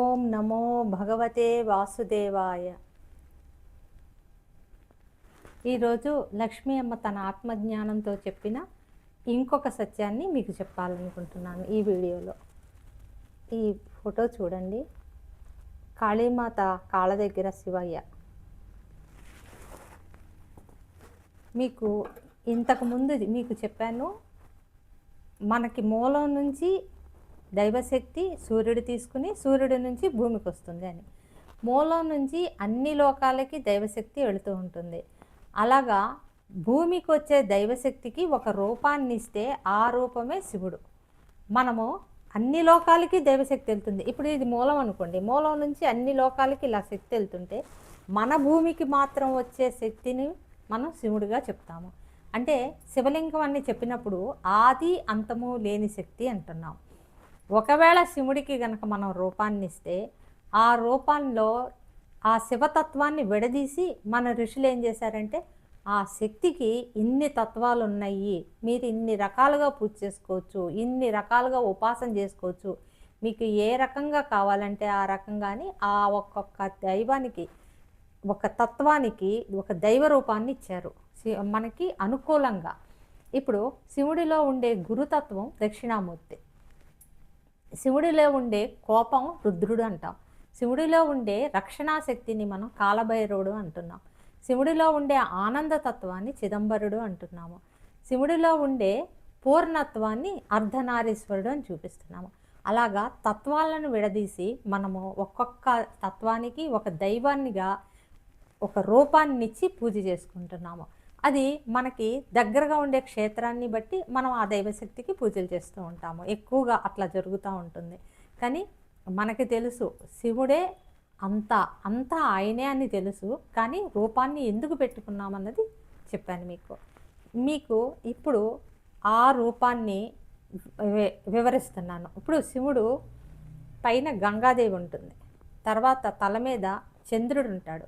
ఓం నమో భగవతే వాసుదేవాయ. ఈరోజు లక్ష్మీ అమ్మ తన ఆత్మజ్ఞానంతో చెప్పిన ఇంకొక సత్యాన్ని మీకు చెప్పాలనుకుంటున్నాను ఈ వీడియోలో. ఈ ఫోటో చూడండి. కాళీమాత కాళ్ళ దగ్గర శివయ్య. మీకు ఇంతకుముందు మీకు చెప్పాను, మనకి మూలం నుంచి దైవశక్తి సూర్యుడు తీసుకుని సూర్యుడి నుంచి భూమికి వస్తుంది అని. మూలం నుంచి అన్ని లోకాలకి దైవశక్తి వెళుతూ ఉంటుంది. అలాగా భూమికి వచ్చే దైవశక్తికి ఒక రూపాన్ని ఇస్తే ఆ రూపమే శివుడు. మనము అన్ని లోకాలకి దైవశక్తి వెళ్తుంది. ఇప్పుడు ఇది మూలం అనుకోండి, మూలం నుంచి అన్ని లోకాలకి ఇలా శక్తి వెళ్తుంటే మన భూమికి మాత్రం వచ్చే శక్తిని మనం శివుడిగా చెప్తాము. అంటే శివలింగం అని చెప్పినప్పుడు ఆది అంతము లేని శక్తి అంటున్నాం. ఒకవేళ శివుడికి గనక మనం రూపాన్ని ఇస్తే ఆ రూపంలో ఆ శివతత్వాన్ని విడదీసి మన ఋషులు ఏం చేశారంటే, ఆ శక్తికి ఇన్ని తత్వాలు ఉన్నాయి, మీరు ఇన్ని రకాలుగా పూజ చేసుకోవచ్చు, ఇన్ని రకాలుగా ఉపాసన చేసుకోవచ్చు, మీకు ఏ రకంగా కావాలంటే ఆ రకంగాని ఆ ఒక్కొక్క దైవానికి ఒక తత్వానికి ఒక దైవ రూపాన్ని ఇచ్చారు మనకి అనుకూలంగా. ఇప్పుడు శివుడిలో ఉండే గురుతత్వం దక్షిణామూర్తి, శివుడిలో ఉండే కోపం రుద్రుడు అంటాం, శివుడిలో ఉండే రక్షణాశక్తిని మనం కాలభైరవుడు అంటున్నాం, శివుడిలో ఉండే ఆనందతత్వాన్ని చిదంబరుడు అంటున్నాము, శివుడిలో ఉండే పూర్ణత్వాన్ని అర్ధనారీశ్వరుడు అని చూపిస్తున్నాము. అలాగా తత్వాలను విడదీసి మనము ఒక్కొక్క తత్వానికి ఒక దైవాన్నిగా ఒక రూపాన్ని ఇచ్చి పూజ చేసుకుంటున్నాము. అది మనకి దగ్గరగా ఉండే క్షేత్రాన్ని బట్టి మనం ఆ దైవశక్తికి పూజలు చేస్తూ ఉంటాము. ఎక్కువగా అట్లా జరుగుతూ ఉంటుంది. కానీ మనకి తెలుసు శివుడే అంతా ఆయనే అని తెలుసు. కానీ రూపాన్ని ఎందుకు పెట్టుకున్నామన్నది చెప్పాను మీకు ఇప్పుడు ఆ రూపాన్ని వివరిస్తున్నాను. ఇప్పుడు శివుడు పైన గంగాదేవి ఉంటుంది, తర్వాత తల మీద చంద్రుడు ఉంటాడు,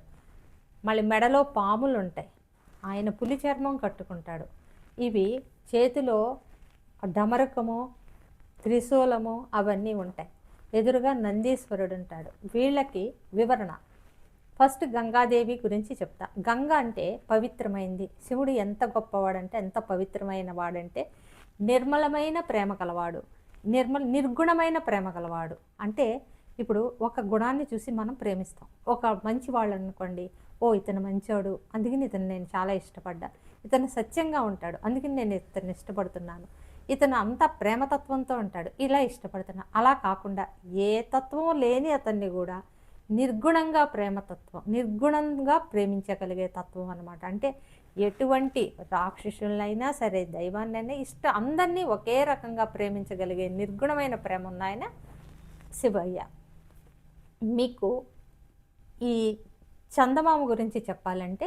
మళ్ళీ మెడలో పాములు ఉంటాయి, ఆయన పులి చర్మం కట్టుకుంటాడు, ఇవి చేతిలో డమరకము త్రిశూలము అవన్నీ ఉంటాయి, ఎదురుగా నందీశ్వరుడు ఉంటాడు. వీళ్ళకి వివరణ ఫస్ట్ గంగాదేవి గురించి చెప్తా. గంగ అంటే పవిత్రమైంది. శివుడు ఎంత గొప్పవాడంటే, ఎంత పవిత్రమైన వాడంటే నిర్మలమైన ప్రేమ కలవాడు, నిర్గుణమైన ప్రేమ కలవాడు. అంటే ఇప్పుడు ఒక గుణాన్ని చూసి మనం ప్రేమిస్తాం. ఒక మంచి వాళ్ళు అనుకోండి, ఓ ఇతను మంచోడు అందుకని ఇతను నేను చాలా ఇష్టపడ్డా, ఇతను సత్యంగా ఉంటాడు అందుకని నేను ఇతన్ని ఇష్టపడుతున్నాను, ఇతను అంతా ప్రేమతత్వంతో ఉంటాడు ఇలా ఇష్టపడుతున్నా. అలా కాకుండా ఏ తత్వం లేని అతన్ని కూడా నిర్గుణంగా ప్రేమతత్వం, నిర్గుణంగా ప్రేమించగలిగే తత్వం అనమాట. అంటే ఎటువంటి రాక్షసులైనా సరే దైవాన్నైనా అందరినీ ఒకే రకంగా ప్రేమించగలిగే నిర్గుణమైన ప్రేమ ఉన్న ఆయన శివయ్య. మీకు ఈ చందమామ గురించి చెప్పాలంటే,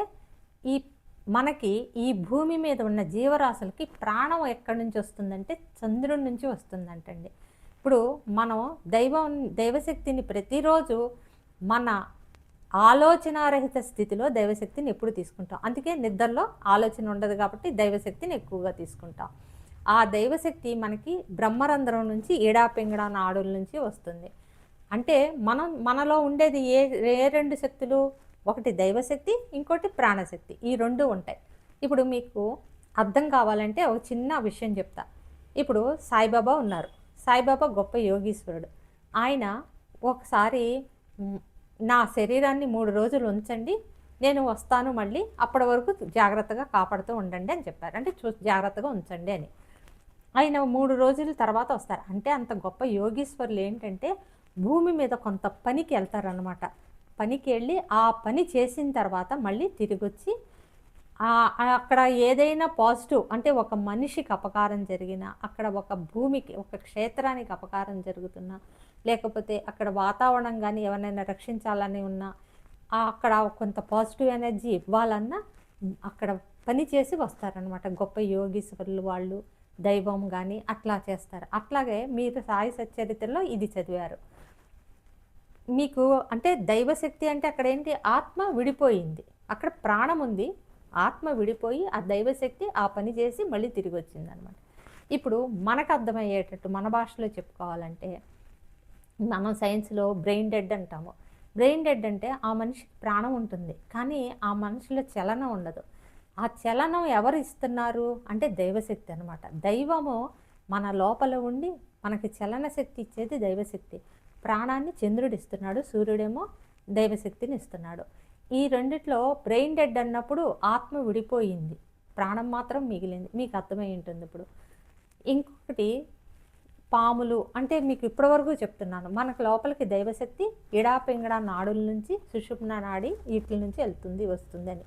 మనకి ఈ భూమి మీద ఉన్న జీవరాశులకి ప్రాణం ఎక్కడి నుంచి వస్తుందంటే చంద్రుడి నుంచి వస్తుందంటండి. ఇప్పుడు మనం దైవశక్తిని ప్రతిరోజు మన ఆలోచనారహిత స్థితిలో దైవశక్తిని ఎప్పుడు తీసుకుంటాం. అందుకే నిద్రలో ఆలోచన ఉండదు కాబట్టి దైవశక్తిని ఎక్కువగా తీసుకుంటాం. ఆ దైవశక్తి మనకి బ్రహ్మరంధ్రం నుంచి ఈడాపింగడా నాడుల నుంచి వస్తుంది. అంటే మనలో ఉండేది ఏ రెండు శక్తులు, ఒకటి దైవశక్తి, ఇంకోటి ప్రాణశక్తి, ఈ రెండు ఉంటాయి. ఇప్పుడు మీకు అర్థం కావాలంటే ఒక చిన్న విషయం చెప్తా. ఇప్పుడు సాయిబాబా ఉన్నారు, సాయిబాబా గొప్ప యోగీశ్వరుడు. ఆయన ఒకసారి నా శరీరాన్ని 3 రోజులు ఉంచండి, నేను వస్తాను మళ్ళీ, అప్పటి వరకు జాగ్రత్తగా కాపాడుతూ ఉండండి అని చెప్పారు. అంటే జాగ్రత్తగా ఉంచండి అని. ఆయన 3 రోజుల తర్వాత వస్తారు. అంటే అంత గొప్ప యోగీశ్వరులు ఏంటంటే భూమి మీద కొంత పనికి వెళ్తారనమాట. పనికి వెళ్ళి ఆ పని చేసిన తర్వాత మళ్ళీ తిరిగి వచ్చి అక్కడ ఏదైనా పాజిటివ్ అంటే ఒక మనిషికి అపకారం జరిగినా, అక్కడ ఒక భూమికి ఒక క్షేత్రానికి అపకారం జరుగుతున్నా, లేకపోతే అక్కడ వాతావరణం కానీ ఎవరైనా రక్షించాలని ఉన్నా, అక్కడ కొంత పాజిటివ్ ఎనర్జీ ఇవ్వాలన్నా అక్కడ పని చేసి వస్తారనమాట గొప్ప యోగీశ్వరులు వాళ్ళు, దైవం కానీ అట్లా చేస్తారు. అట్లాగే మీరు సాయి సచ్చరిత్రలో ఇది చదివారు. మీకు అంటే దైవశక్తి అంటే అక్కడ ఏంటి, ఆత్మ విడిపోయింది, అక్కడ ప్రాణం ఉంది, ఆత్మ విడిపోయి ఆ దైవశక్తి ఆ పని చేసి మళ్ళీ తిరిగి వచ్చింది అనమాట. ఇప్పుడు మనకు అర్థమయ్యేటట్టు మన భాషలో చెప్పుకోవాలంటే, మనం సైన్స్లో బ్రెయిన్ డెడ్ అంటాము. బ్రెయిన్ డెడ్ అంటే ఆ మనిషికి ప్రాణం ఉంటుంది, కానీ ఆ మనిషిలో చలనం ఉండదు. ఆ చలనం ఎవరు ఇస్తున్నారు అంటే దైవశక్తి అనమాట. దైవము మన లోపల ఉండి మనకి చలన శక్తి ఇచ్చేది దైవశక్తి. ప్రాణాన్ని చంద్రుడు ఇస్తున్నాడు, సూర్యుడేమో దైవశక్తిని ఇస్తున్నాడు. ఈ రెండిట్లో బ్రెయిన్ డెడ్ అన్నప్పుడు ఆత్మ విడిపోయింది, ప్రాణం మాత్రం మిగిలింది. మీకు అర్థమై ఉంటుంది ఇప్పుడు. ఇంకొకటి పాములు అంటే మీకు ఇప్పటివరకు చెప్తున్నాను, మనకు లోపలికి దైవశక్తి ఇడాపింగడా నాడుల నుంచి సుషుమ్న నాడి వీటి నుంచి వెళ్తుంది వస్తుంది అని,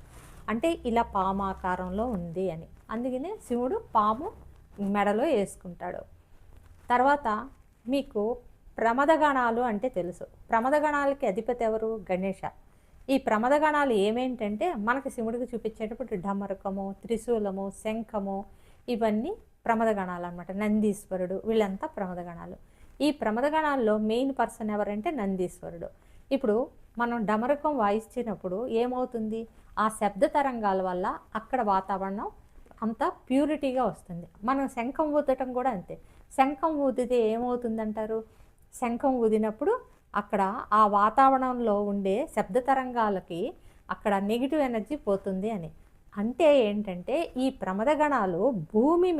అంటే ఇలా పాము ఆకారంలో ఉంది అని. అందుకనే శివుడు పాము మెడలో వేసుకుంటాడు. తర్వాత మీకు ప్రమదగణాలు అంటే తెలుసు. ప్రమదగణాలకి అధిపతి ఎవరు? గణేష. ఈ ప్రమదగణాలు ఏమేంటంటే మనకి శివుడికి చూపించేటప్పుడు డమరకము, త్రిశూలము, శంఖము ఇవన్నీ ప్రమదగణాలు అనమాట. నందీశ్వరుడు వీళ్ళంతా ప్రమదగణాలు. ఈ ప్రమదగణాల్లో మెయిన్ పర్సన్ ఎవరంటే నందీశ్వరుడు. ఇప్పుడు మనం డమరకం వాయిస్తున్నప్పుడు ఏమవుతుంది? ఆ శబ్ద తరంగాల వల్ల అక్కడ వాతావరణం అంతా ప్యూరిటీగా వస్తుంది. మనం శంఖం ఊదటం కూడా అంతే. శంఖం ఊదితే ఏమవుతుందంటారు? శంఖం ఊదినప్పుడు అక్కడ ఆ వాతావరణంలో ఉండే శబ్ద తరంగాలకి అక్కడ నెగిటివ్ ఎనర్జీ పోతుంది అని. అంటే ఏంటంటే ఈ ప్రమదగణాలు భూమి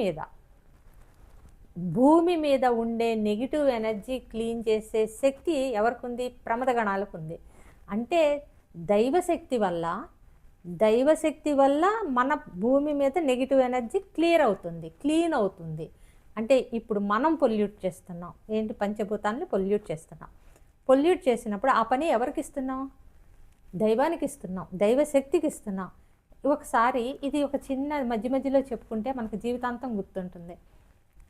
మీద ఉండే నెగిటివ్ ఎనర్జీ క్లీన్ చేసే శక్తి ఎవరికి ఉంది? ప్రమదగణాలకు ఉంది. అంటే దైవశక్తి వల్ల మన భూమి మీద నెగిటివ్ ఎనర్జీ క్లీన్ అవుతుంది. అంటే ఇప్పుడు మనం పొల్యూట్ చేస్తున్నాం, ఏంటి? పంచభూతాన్ని పొల్యూట్ చేస్తున్నాం. పొల్యూట్ చేసినప్పుడు ఆ పని ఎవరికి ఇస్తున్నాం? దైవానికి ఇస్తున్నాం, దైవశక్తికి ఇస్తున్నాం. ఒకసారి ఇది ఒక చిన్న మధ్యలో చెప్పుకుంటే మనకు జీవితాంతం గుర్తుంటుంది.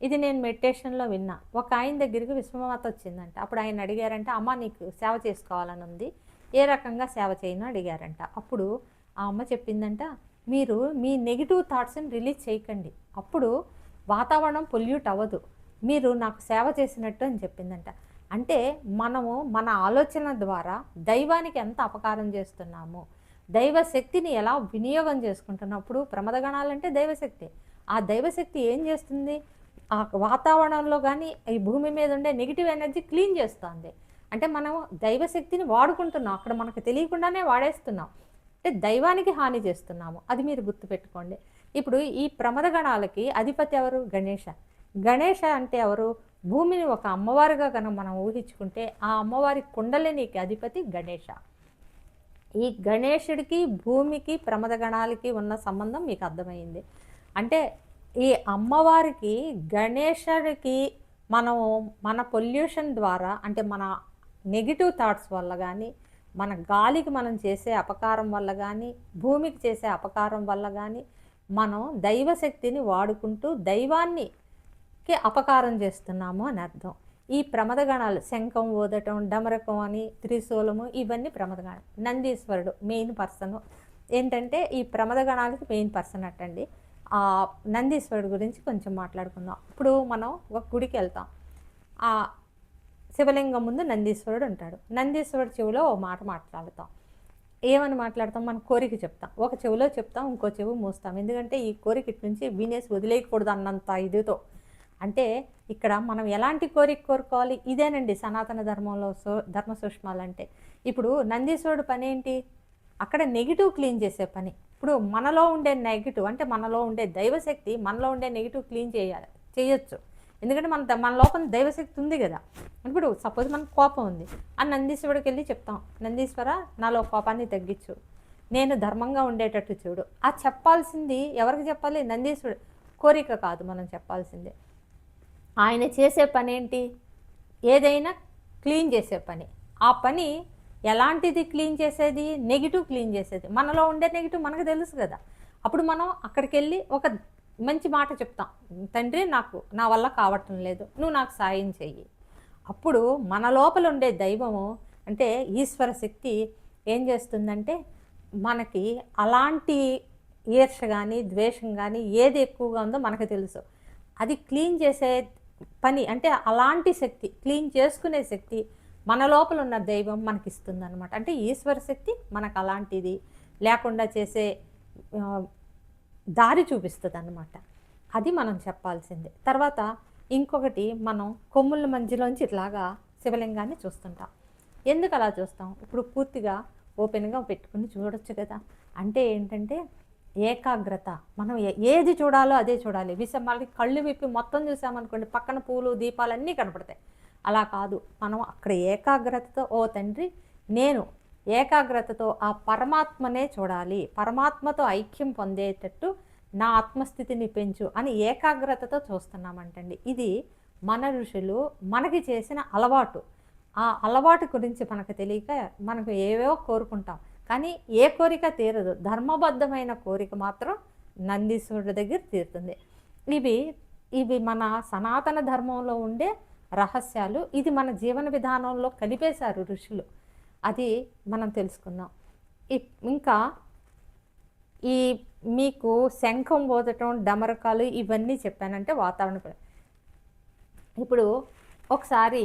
ఇది నేను మెడిటేషన్లో విన్నా. ఒక ఆయన దగ్గరికి విశ్వమాత వచ్చిందంట. అప్పుడు ఆయన అడిగారంట, అమ్మ నీకు సేవ చేసుకోవాలని ఉంది, ఏ రకంగా సేవ చేయను అడిగారంట. అప్పుడు ఆ అమ్మ చెప్పిందంట, మీరు మీ నెగిటివ్ థాట్స్ని రిలీజ్ చేయకండి, అప్పుడు వాతావరణం పొల్యూట్ అవ్వదు, మీరు నాకు సేవ చేసినట్టు అని చెప్పిందంట. అంటే మనము మన ఆలోచన ద్వారా దైవానికి ఎంత అపకారం చేస్తున్నాము, దైవశక్తిని ఎలా వినియోగం చేసుకుంటున్నప్పుడు ప్రమదగణాలంటే దైవశక్తి. ఆ దైవశక్తి ఏం చేస్తుంది? ఆ వాతావరణంలో కానీ ఈ భూమి మీద ఉండే నెగిటివ్ ఎనర్జీ క్లీన్ చేస్తుంది. అంటే మనం దైవశక్తిని వాడుకుంటున్నాం, అక్కడ మనకు తెలియకుండానే వాడేస్తున్నాం, అంటే దైవానికి హాని చేస్తున్నాము. అది మీరు గుర్తుపెట్టుకోండి. ఇప్పుడు ఈ ప్రమదగణాలకి అధిపతి ఎవరు? గణేష. గణేష అంటే ఎవరు? భూమిని ఒక అమ్మవారిగా కనుక మనం ఊహించుకుంటే ఆ అమ్మవారి కుండలినికి అధిపతి గణేష. ఈ గణేశుడికి భూమికి ప్రమదగణాలకి ఉన్న సంబంధం మీకు అర్థమైంది. అంటే ఈ అమ్మవారికి గణేశుడికి మన పొల్యూషన్ ద్వారా, అంటే మన నెగిటివ్ థాట్స్ వల్ల కానీ, మన గాలికి మనం చేసే అపకారం వల్ల కానీ, భూమికి చేసే అపకారం వల్ల కానీ మనం దైవశక్తిని వాడుకుంటూ దైవానికి అపకారం చేస్తున్నాము అని అర్థం. ఈ ప్రమదగణాలు శంఖం ఊదటం, డమరకం అని, త్రిశూలము ఇవన్నీ ప్రమదగణాలు. నందీశ్వరుడు మెయిన్ పర్సన్. ఏంటంటే ఈ ప్రమదగణాలకి మెయిన్ పర్సన్ అట్టండి. ఆ నందీశ్వరుడు గురించి కొంచెం మాట్లాడుకుందాం. ఇప్పుడు మనం ఒక గుడికి వెళ్తాం, ఆ శివలింగం ముందు నందీశ్వరుడు ఉంటాడు. నందీశ్వరుడు చెవిలో ఓ మాట మాట్లాడతాం. ఏమని మాట్లాడతాం? మన కోరిక చెప్తాం. ఒక చెవిలో చెప్తాం, ఇంకో చెవి మూస్తాం. ఎందుకంటే ఈ కోరిక ఇటు నుంచి వినేసి వదిలేయకూడదు అన్నంత ఇదితో. అంటే ఇక్కడ మనం ఎలాంటి కోరిక కోరుకోవాలి? ఇదేనండి సనాతన ధర్మంలో ధర్మ సూక్ష్మాలు అంటే. ఇప్పుడు నందీశ్వరుడు పని ఏంటి? అక్కడ నెగిటివ్ క్లీన్ చేసే పని. ఇప్పుడు మనలో ఉండే నెగిటివ్, అంటే మనలో ఉండే దైవశక్తి మనలో ఉండే నెగిటివ్ క్లీన్ చేయొచ్చు. ఎందుకంటే మన లోపల దైవశక్తి ఉంది కదా. ఇప్పుడు సపోజ్ మనకు కోపం ఉంది, ఆ నందీశ్వరుడికి వెళ్ళి చెప్తాం, నందీశ్వర నాలో కోపాన్ని తగ్గించు, నేను ధర్మంగా ఉండేటట్టు చూడు. ఆ చెప్పాల్సింది ఎవరికి చెప్పాలి? నందీశ్వరుడు. కోరిక కాదు మనం చెప్పాల్సిందే. ఆయన చేసే పని ఏంటి? ఏదైనా క్లీన్ చేసే పని. ఆ పని ఎలాంటిది క్లీన్ చేసేది? నెగిటివ్ క్లీన్ చేసేది. మనలో ఉండే నెగిటివ్ మనకు తెలుసు కదా. అప్పుడు మనం అక్కడికి వెళ్ళి ఒక మంచి మాట చెప్తాం, తండ్రి నా వల్ల కావటం లేదు, నువ్వు నాకు సాయం చెయ్యి. అప్పుడు మన లోపల ఉండే దైవము, అంటే ఈశ్వర శక్తి ఏం చేస్తుందంటే మనకి అలాంటి ఈర్ష కానీ ద్వేషం కానీ ఏది ఎక్కువగా ఉందో మనకు తెలుసు, అది క్లీన్ చేసే పని. అంటే అలాంటి శక్తి, క్లీన్ చేసుకునే శక్తి మన లోపల ఉన్న దైవం మనకిస్తుంది అనమాట. అంటే ఈశ్వర శక్తి మనకు అలాంటిది లేకుండా చేసే దారి చూపిస్తుంది అన్నమాట. అది మనం చెప్పాల్సిందే. తర్వాత ఇంకొకటి, మనం కొమ్ముల మధ్యలోంచి ఇట్లాగా శివలింగాన్ని చూస్తుంటాం. ఎందుకు అలా చూస్తాం? ఇప్పుడు పూర్తిగా ఓపెన్గా పెట్టుకుని చూడొచ్చు కదా. అంటే ఏంటంటే ఏకాగ్రత. మనం ఏది చూడాలో అదే చూడాలి. మళ్ళీ కళ్ళు విప్పి మొత్తం చూసామనుకోండి, పక్కన పూలు దీపాలన్నీ కనపడతాయి. అలా కాదు, మనం అక్కడ ఏకాగ్రతతో, ఓ తండ్రి నేను ఏకాగ్రతతో ఆ పరమాత్మనే చూడాలి, పరమాత్మతో ఐక్యం పొందేటట్టు నా ఆత్మస్థితిని పెంచు అని ఏకాగ్రతతో చూస్తున్నామంటండి. ఇది మన ఋషులు మనకి చేసిన అలవాటు. ఆ అలవాటు గురించి మనకు తెలియక మనకు ఏవేవో కోరుకుంటాం, కానీ ఏ కోరిక తీరదు. ధర్మబద్ధమైన కోరిక మాత్రం నందీశ్వరుడి దగ్గర తీరుతుంది. ఇవి మన సనాతన ధర్మంలో ఉండే రహస్యాలు. ఇది మన జీవన విధానంలో కలిపేశారు ఋషులు. అది మనం తెలుసుకుందాం. ఇంకా మీకు శంఖం పోదటం, డమరకాలు ఇవన్నీ చెప్పానంటే వాతావరణ. ఇప్పుడు ఒకసారి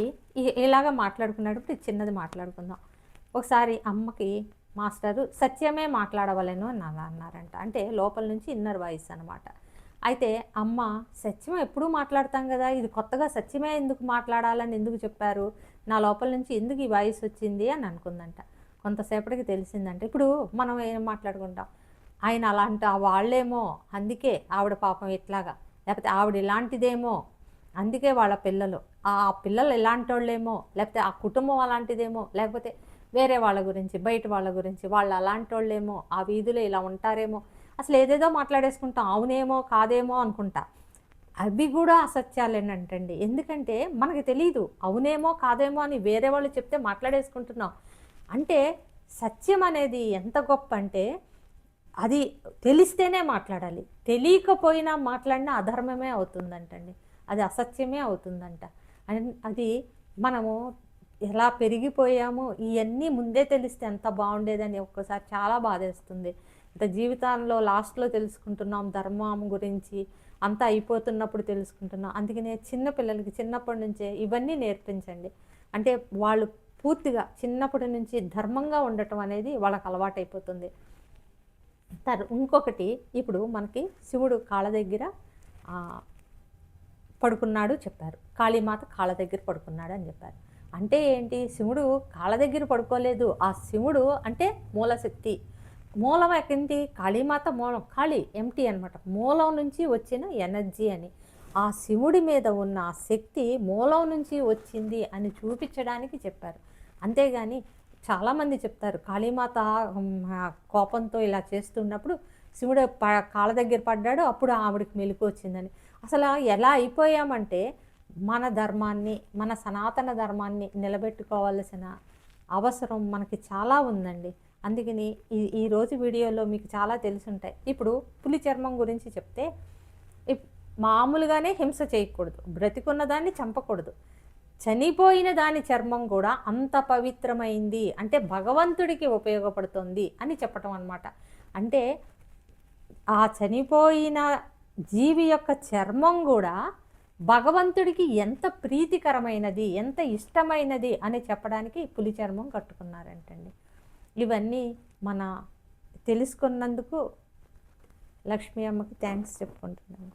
ఇలాగ మాట్లాడుకున్నప్పుడు చిన్నది మాట్లాడుకుందాం. ఒకసారి అమ్మకి మాస్టరు సత్యమే మాట్లాడవలను అని అలా అన్నారంట. అంటే లోపల నుంచి ఇన్నర్ వాయిస్ అనమాట. అయితే అమ్మ సత్యం ఎప్పుడూ మాట్లాడతాం కదా, ఇది కొత్తగా సత్యమే ఎందుకు మాట్లాడాలని ఎందుకు చెప్పారు, నా లోపల నుంచి ఎందుకు ఈ వాయిస్ వచ్చింది అని అనుకుందంట. కొంతసేపటికి తెలిసిందంటే, ఇప్పుడు మనం ఏం మాట్లాడుకుంటాం, ఆయన అలాంటి వాళ్ళేమో అందుకే ఆవిడ పాపం ఇట్లాగా, లేకపోతే ఆవిడ ఇలాంటిదేమో అందుకే వాళ్ళ పిల్లలు, ఆ పిల్లలు ఇలాంటి వాళ్ళేమో, లేకపోతే ఆ కుటుంబం అలాంటిదేమో, లేకపోతే వేరే వాళ్ళ గురించి, బయట వాళ్ళ గురించి, వాళ్ళు అలాంటి వాళ్ళేమో, ఆ వీధిలో ఇలా ఉంటారేమో, అసలు ఏదేదో మాట్లాడేసుకుంటాం. అవునేమో కాదేమో అనుకుంటా. అవి కూడా అసత్యాలేనంటండి. ఎందుకంటే మనకి తెలియదు, అవునేమో కాదేమో అని వేరే వాళ్ళు చెప్తే మాట్లాడేసుకుంటున్నాం. అంటే సత్యం అనేది ఎంత గొప్ప అంటే అది తెలిస్తేనే మాట్లాడాలి, తెలియకపోయినా మాట్లాడినా అధర్మమే అవుతుందంటండి, అది అసత్యమే అవుతుందంట. అది మనము ఎలా పెరిగిపోయామో ఇవన్నీ ముందే తెలిస్తే ఎంత బాగుండేదని ఒక్కసారి చాలా బాధేస్తుంది. ఇంత జీవితంలో లాస్ట్లో తెలుసుకుంటున్నాం ధర్మం గురించి, అంతా అయిపోతున్నప్పుడు తెలుసుకుంటున్నాం. అందుకనే చిన్నపిల్లలకి చిన్నప్పటి నుంచే ఇవన్నీ నేర్పించండి. అంటే వాళ్ళు పూర్తిగా చిన్నప్పటి నుంచి ధర్మంగా ఉండటం అనేది వాళ్ళకి అలవాటైపోతుంది. ఇంకొకటి, ఇప్పుడు మనకి శివుడు కాళ్ళ దగ్గర పడుకున్నాడు చెప్పారు, కాళీమాత కాళ్ళ దగ్గర పడుకున్నాడు అని చెప్పారు. అంటే ఏంటి, శివుడు కాళ్ళ దగ్గర పడుకోలేదు. ఆ శివుడు అంటే మూలశక్తి. మూలం ఏంటి, కాళీమాత మూలం, కాళీ ఎంటీ అనమాట, మూలం నుంచి వచ్చిన ఎనర్జీ అని. ఆ శివుడి మీద ఉన్న ఆ శక్తి మూలం నుంచి వచ్చింది అని చూపించడానికి చెప్పారు. అంతేగాని చాలామంది చెప్తారు కాళీమాత కోపంతో ఇలా చేస్తున్నప్పుడు శివుడు కాళ్ళ దగ్గర పడ్డాడు, అప్పుడు ఆవిడకి మెలకు వచ్చిందని. అసలు ఎలా అయిపోయామంటే మన ధర్మాన్ని, మన సనాతన ధర్మాన్ని నిలబెట్టుకోవాల్సిన అవసరం మనకి చాలా ఉందండి. అందుకని ఈరోజు వీడియోలో మీకు చాలా తెలుసుంటాయి. ఇప్పుడు పులి చర్మం గురించి చెప్తే, మామూలుగానే హింస చేయకూడదు, బ్రతికున్న దాన్ని చంపకూడదు, చనిపోయిన దాని చర్మం కూడా అంత పవిత్రమైంది, అంటే భగవంతుడికి ఉపయోగపడుతుంది అని చెప్పటం అన్నమాట. అంటే ఆ చనిపోయిన జీవి యొక్క చర్మం కూడా భగవంతుడికి ఎంత ప్రీతికరమైనది, ఎంత ఇష్టమైనది అని చెప్పడానికి పులి చర్మం కట్టుకున్నారంటండి. ఇవన్నీ మన తెలుసుకున్నందుకు లక్ష్మీ అమ్మకి థ్యాంక్స్ చెప్పుకుంటున్నాను.